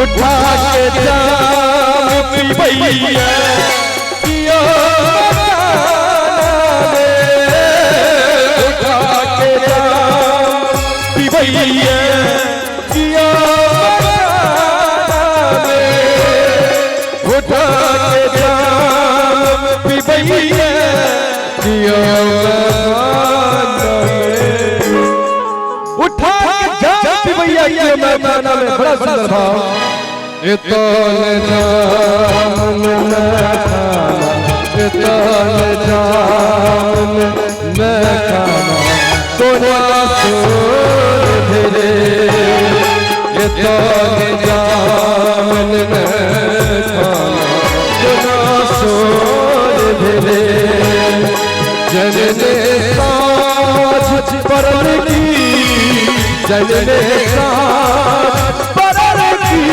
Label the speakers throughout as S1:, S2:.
S1: उठा के जाम पिबैया पिया उठा के जाम पिबैया पिया उठा के जाम पिबैया पिया उठा के जाम पिबैया ये मैं गाना में बड़ा सुंदर भाव इतन जाम मैं खाना इतन जाम मैं खाना सोना सोर धीरे इतन जाम मैं खाना सोना सोर धीरे जनने साज परल की जनने साज परल की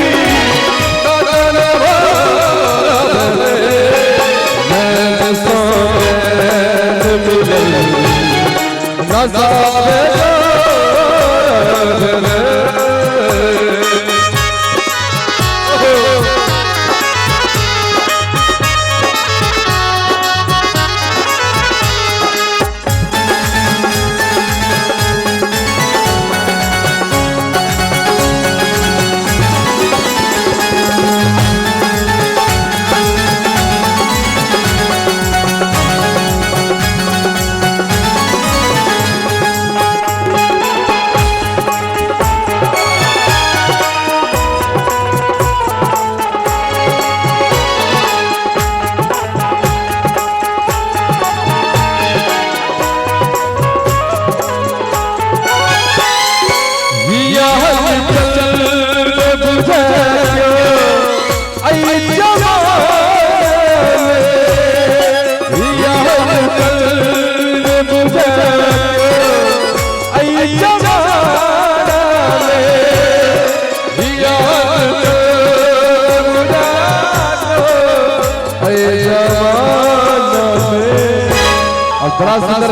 S1: बड़ा सुंदर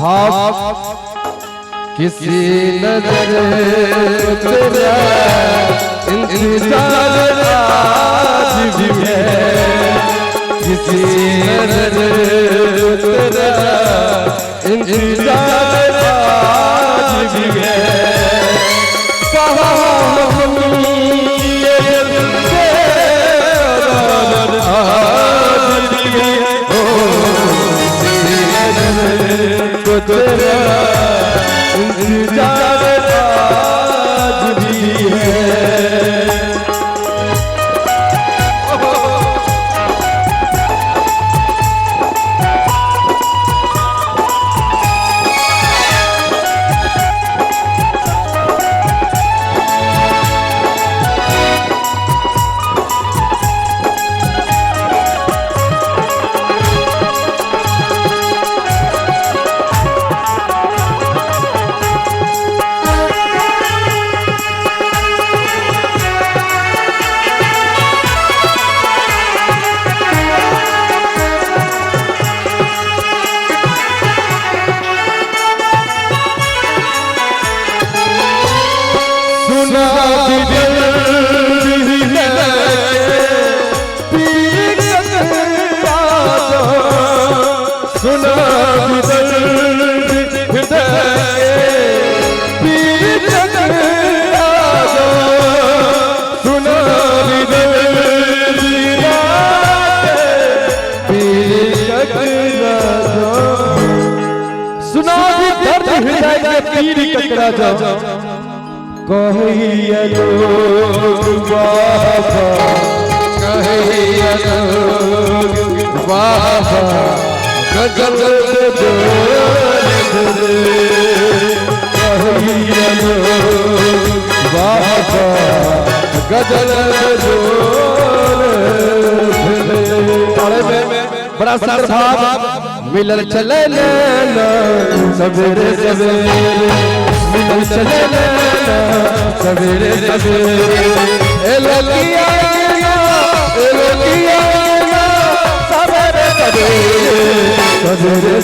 S1: भाव किसी नजर तेरा इंतजार आज भी है, किसी नजर तेरा इंतजार आज भी है। कहाँ हम ये दिल तेरा आज भी है, ओ किसी नजर को तेरा इंतजार आज भी है। सुना भी दर्द हृदय के पीर ककड़ा जाओ, कहिया लोग बाबा, कहिया लोग बाबा गजल कहिया लोग बाबा गजल बड़ा सर साहब मिलल चले लेना सवेरे सवेरे, मिलल चले लेना सवेरे सवेरे। ए ललिया सवेरे सवेरे सवेरे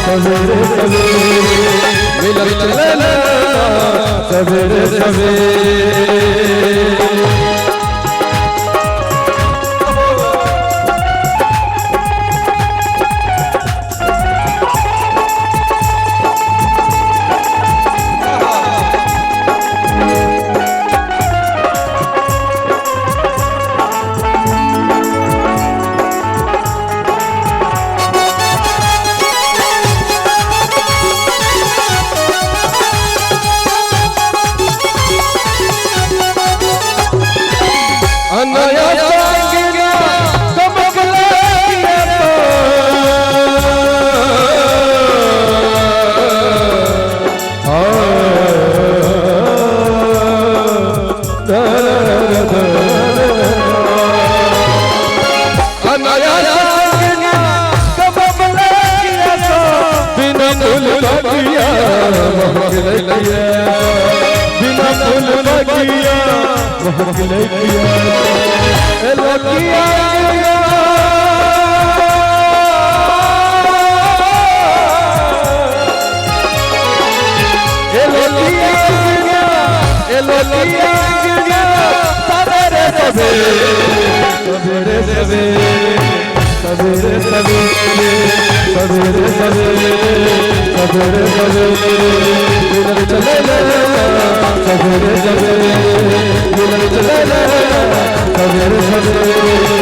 S1: सवेरे सवेरे, मिलल चले लेना सवेरे सवेरे। बिना फूल लगिया महक लगिया लगिया लगिया सवेरे सवेरे सवेरे सवेरे सवेरे सवेरे सवेरे सवेरे मिलल चले सवेरे सवेरे मिलल चले सवेरे सवेरे।